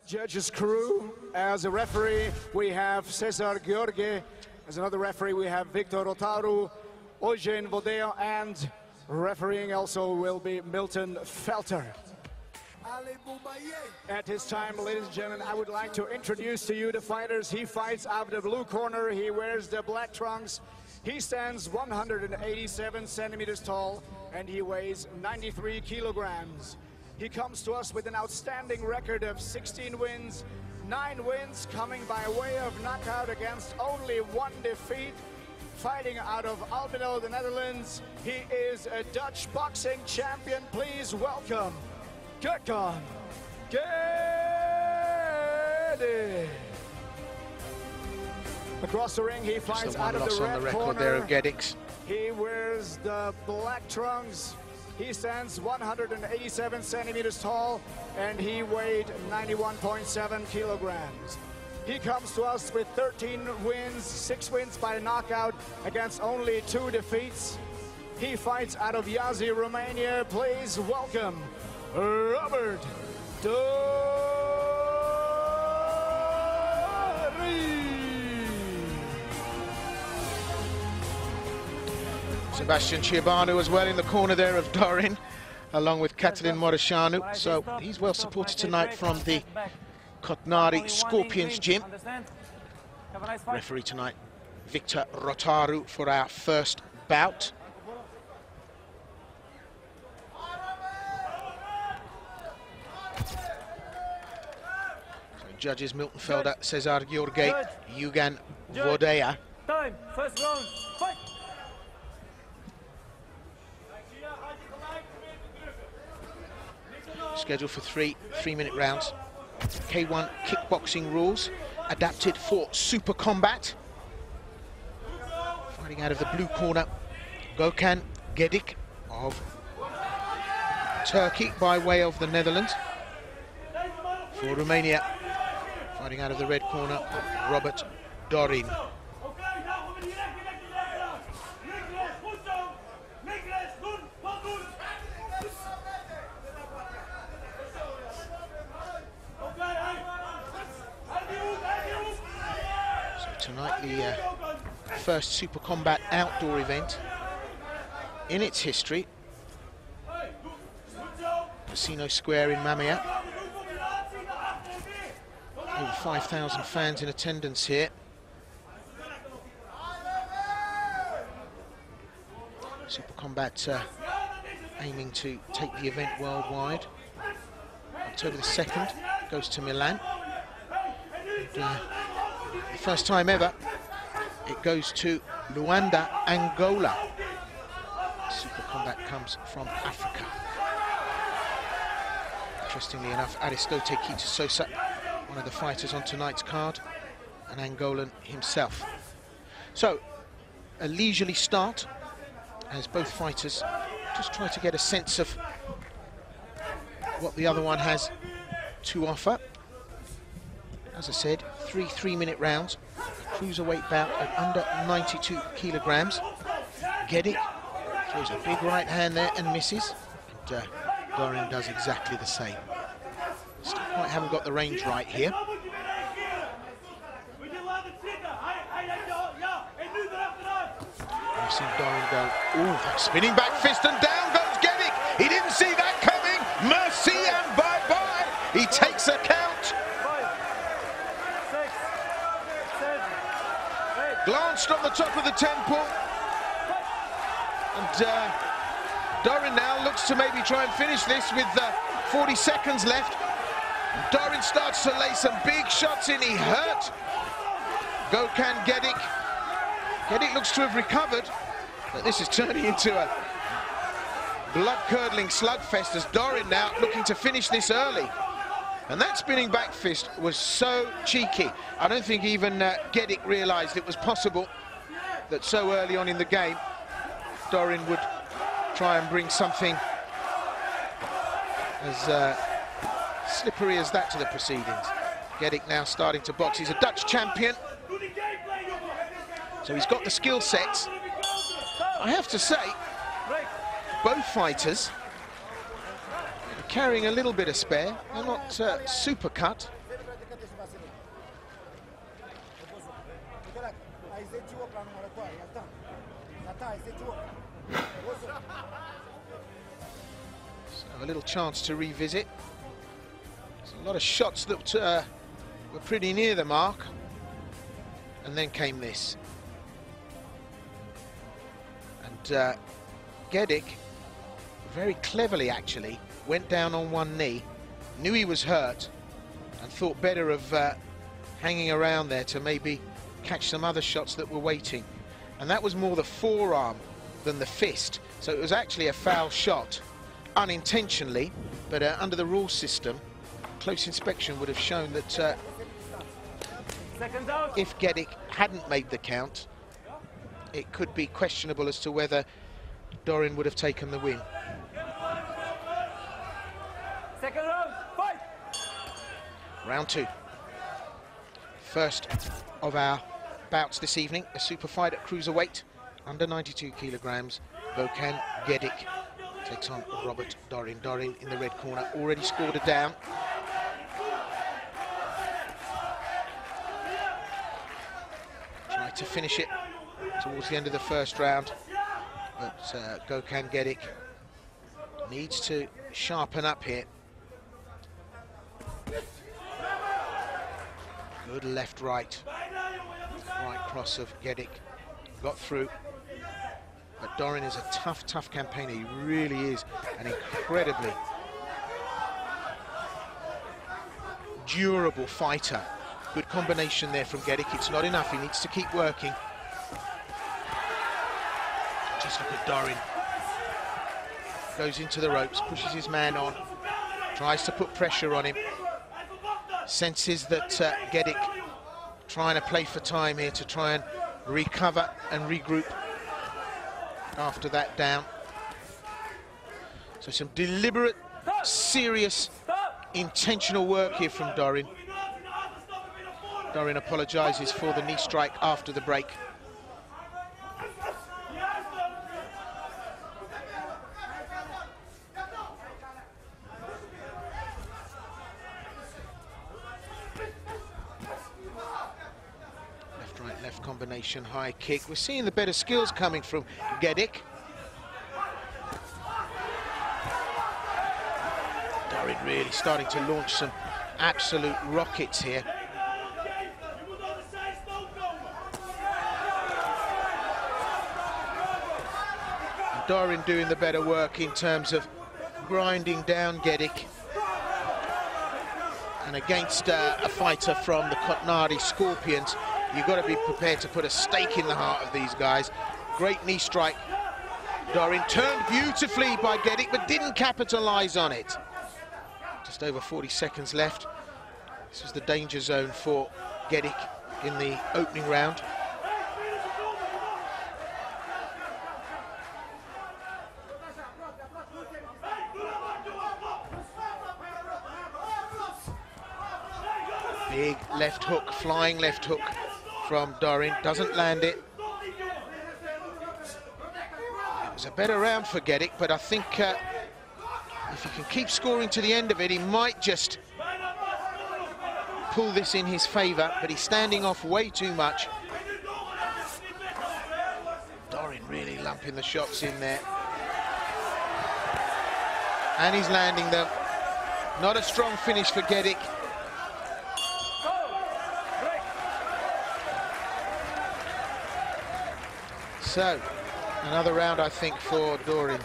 Judges crew. As a referee, we have Cesar Gheorghe. As another referee, we have Victor Rotaru, Eugen Vodea, and refereeing also will be Milton Felter. At this time, ladies and gentlemen, I would like to introduce to you the fighters. He fights out of the blue corner. He wears the black trunks. He stands 187 centimeters tall, and he weighs 93 kilograms. He comes to us with an outstanding record of 16 wins, 9 wins coming by way of knockout against only 1 defeat. Fighting out of Almelo, the Netherlands, he is a Dutch boxing champion. Please welcome Gökhan Gedik. Across the ring, he fights out of the red corner. There of Gedik's. He wears the black trunks. He stands 187 centimeters tall, and he weighed 91.7 kilograms. He comes to us with 13 wins, 6 wins by knockout against only 2 defeats. He fights out of Iași, Romania. Please welcome Robert Dorin. Sebastian Ciobanu as well in the corner there of Dorin, along with Cătălin Mureșanu. So he's well supported tonight from the Cotnari Scorpions gym. Referee tonight, Victor Rotaru, for our first bout. So judges Milton Felter, Cesar Gheorghe, Eugen Vodea. Time, first round, fight! Scheduled for three-minute rounds. K1 kickboxing rules, adapted for super combat. Fighting out of the blue corner, Gökhan Gedik of Turkey by way of the Netherlands. For Romania, fighting out of the red corner, Robert Dorin. Tonight, the first Super Combat outdoor event in its history. Casino Square in Mamiya. Over 5,000 fans in attendance here. Super Combat aiming to take the event worldwide. October the 2nd, goes to Milan. And, the first time ever, it goes to Luanda, Angola. Super Combat comes from Africa. Interestingly enough, Aristote Kitasosa, one of the fighters on tonight's card, an Angolan himself. So, a leisurely start, as both fighters just try to get a sense of what the other one has to offer. As I said, 3 3-minute rounds, a cruiserweight bout at under 92 kilograms. Gedik throws a big right hand there and misses, and Dorin does exactly the same. Still quite haven't got the range right here. We've seen Dorin go, ooh, that spinning back fist, and down goes Gedik. He didn't see that coming. Merci and bye-bye. He takes a count. Glanced on the top of the temple, and Dorin now looks to maybe try and finish this with 40 seconds left. Dorin starts to lay some big shots in. He hurt Gökhan Gedik. Gedik looks to have recovered, but this is turning into a blood-curdling slugfest as Dorin now looking to finish this early. And that spinning back fist was so cheeky. I don't think even Gedik realised it was possible that so early on in the game, Dorin would try and bring something as slippery as that to the proceedings. Gedik now starting to box. He's a Dutch champion, so he's got the skill sets. I have to say, both fighters carrying a little bit of spare. They're not super cut. So a little chance to revisit. There's a lot of shots that were pretty near the mark, and then came this. And Gedik, very cleverly actually, went down on one knee, knew he was hurt, and thought better of hanging around there to maybe catch some other shots that were waiting. And that was more the forearm than the fist, so it was actually a foul shot, unintentionally, but under the rule system, close inspection would have shown that if Gedik hadn't made the count, it could be questionable as to whether Dorin would have taken the win. Second round, fight! Round 2. First of our bouts this evening, a super fight at cruiserweight, under 92 kilograms. Gökhan Gedik takes on Robert Dorin. Dorin in the red corner, already scored a down. Tried to finish it towards the end of the first round, but Gökhan Gedik needs to sharpen up here. Good left-right. Right cross of Gedik. Got through. But Dorin is a tough, tough campaigner. He really is an incredibly durable fighter. Good combination there from Gedik. It's not enough. He needs to keep working. Just look at Dorin. Goes into the ropes, pushes his man on, tries to put pressure on him. Senses that Gedik trying to play for time here to try and recover and regroup after that down. So some deliberate, serious, intentional work here from Dorin. Dorin apologises for the knee strike after the break. Left combination, high kick. We're seeing the better skills coming from Gedik. Dorin really starting to launch some absolute rockets here. And Dorin doing the better work in terms of grinding down Gedik. And against a fighter from the Kotnari Scorpions, you've got to be prepared to put a stake in the heart of these guys. Great knee strike. Dorin turned beautifully by Gedik, but didn't capitalise on it. Just over 40 seconds left. This was the danger zone for Gedik in the opening round. Big left hook, flying left hook from Dorin, doesn't land it. It was a better round for Gedik, but I think if he can keep scoring to the end of it, he might just pull this in his favour, but he's standing off way too much. Dorin really lumping the shots in there. And he's landing them. Not a strong finish for Gedik. So, another round, I think, for Dorin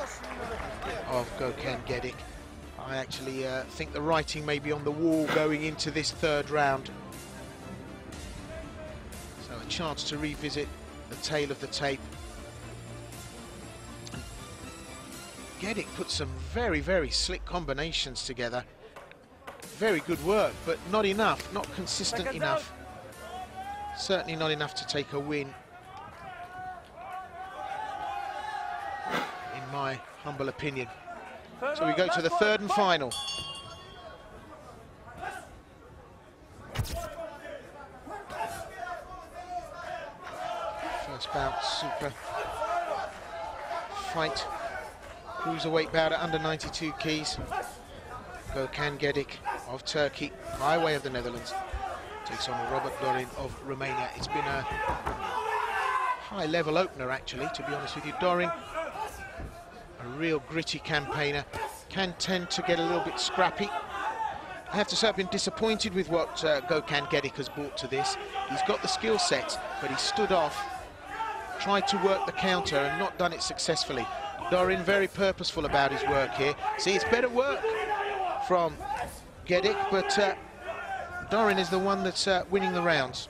of Gökhan Gedik. I actually think the writing may be on the wall going into this third round. So a chance to revisit the tail of the tape. Gedik put some very, very slick combinations together. Very good work, but not enough, not consistent enough. Certainly not enough to take a win, in my humble opinion. So we go to the third and final. First bout, super fight. Cruiserweight bout at under 92 keys. Gökhan Gedik of Turkey, by way of the Netherlands, takes on Robert Dorin of Romania. It's been a high-level opener, actually, to be honest with you. Dorin, a real gritty campaigner, can tend to get a little bit scrappy. I have to say I've been disappointed with what Gökhan Gedik has brought to this. He's got the skill set, but he stood off, tried to work the counter and not done it successfully. Dorin very purposeful about his work here. See, it's better work from Gedik, but Dorin is the one that's winning the rounds.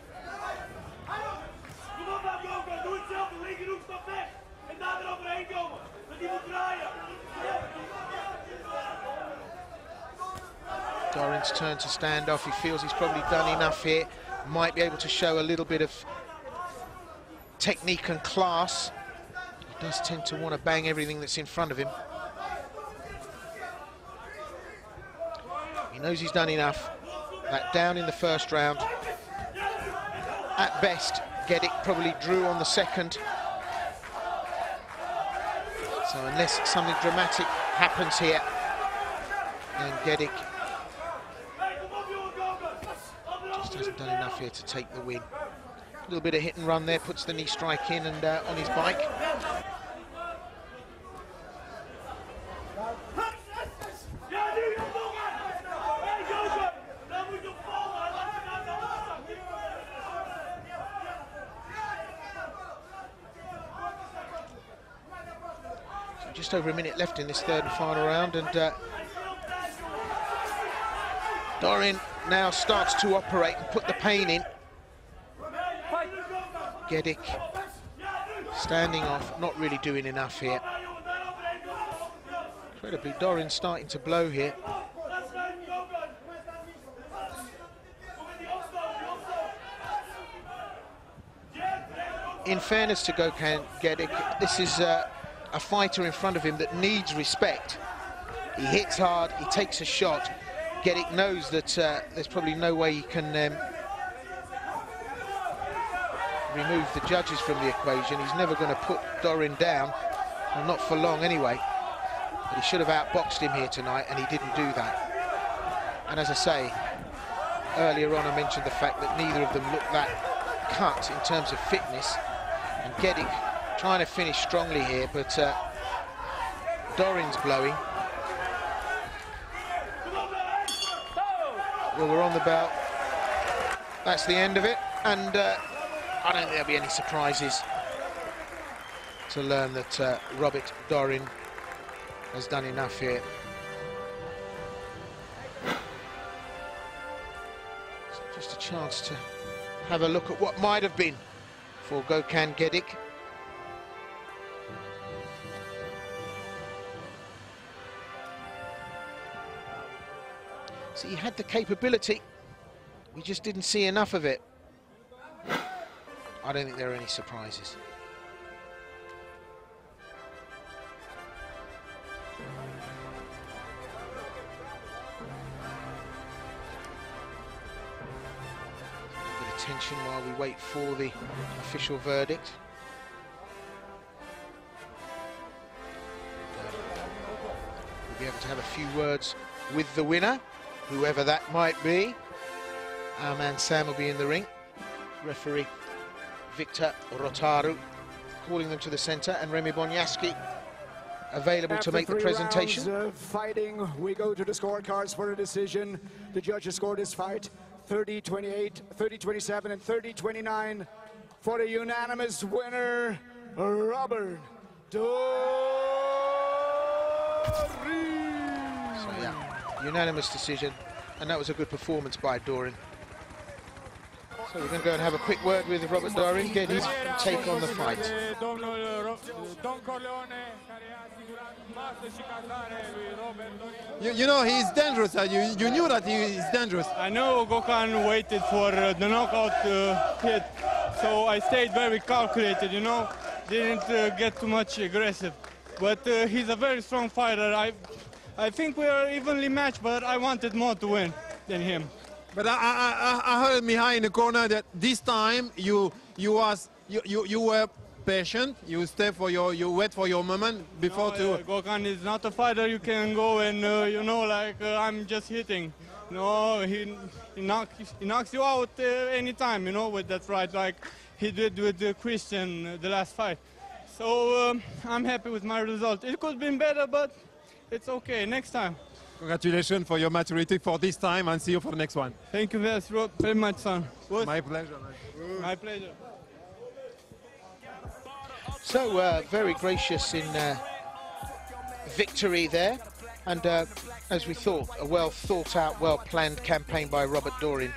Dorin's turn to stand off. He feels he's probably done enough here. Might be able to show a little bit of technique and class. He does tend to want to bang everything that's in front of him. He knows he's done enough. That down in the first round. At best, Gedik probably drew on the second. So unless something dramatic happens here, then Gedik just hasn't done enough here to take the win. A little bit of hit and run there, puts the knee strike in and on his bike. So just over a minute left in this third and final round, and Dorin now starts to operate and put the pain in. Gedik standing off, not really doing enough here. Incredibly, Dorin starting to blow here. In fairness to Gökhan Gedik, this is a fighter in front of him that needs respect. He hits hard, he takes a shot. Gedik knows that there's probably no way he can remove the judges from the equation. He's never going to put Dorin down, and not for long anyway. But he should have outboxed him here tonight, and he didn't do that. And as I say, earlier on I mentioned the fact that neither of them looked that cut in terms of fitness. And Gedik trying to finish strongly here, but Dorin's blowing. Well, we're on the bell. That's the end of it, and I don't think there'll be any surprises to learn that Robert Dorin has done enough here. So just a chance to have a look at what might have been for Gökhan Gedik. So he had the capability, we just didn't see enough of it. I don't think there are any surprises. A bit of tension while we wait for the official verdict. We'll be able to have a few words with the winner, whoever that might be. Our man Sam will be in the ring. Referee Victor Rotaru calling them to the centre, and Remy Bonjasky available to make the presentation. After 3 rounds of fighting, we go to the scorecards for a decision. The judges scored this fight 30-28, 30-27, and 30-29 for the unanimous winner, Robert Dorin. So yeah, unanimous decision, and that was a good performance by Dorin. So we're going to go and have a quick word with Robert Dorin, get his take on the fight. You know, he's dangerous. You knew that he is dangerous. I know Gökhan waited for the knockout hit, so I stayed very calculated, you know, didn't get too much aggressive. But he's a very strong fighter. I think we are evenly matched, but I wanted more to win than him. But I heard Mihai in the corner that this time you were patient. You wait for your moment before Gökhan is not a fighter you can go and you know, like I'm just hitting. No, he knocks you out anytime, you know, with that right, like he did with Christian the last fight. So I'm happy with my result. It could have been better, but it's okay. Next time. Congratulations for your maturity for this time, and see you for the next one. Thank you very much, son. My pleasure, man. My pleasure. So very gracious in victory there, and as we thought, a well thought out, well planned campaign by Robert Dorin.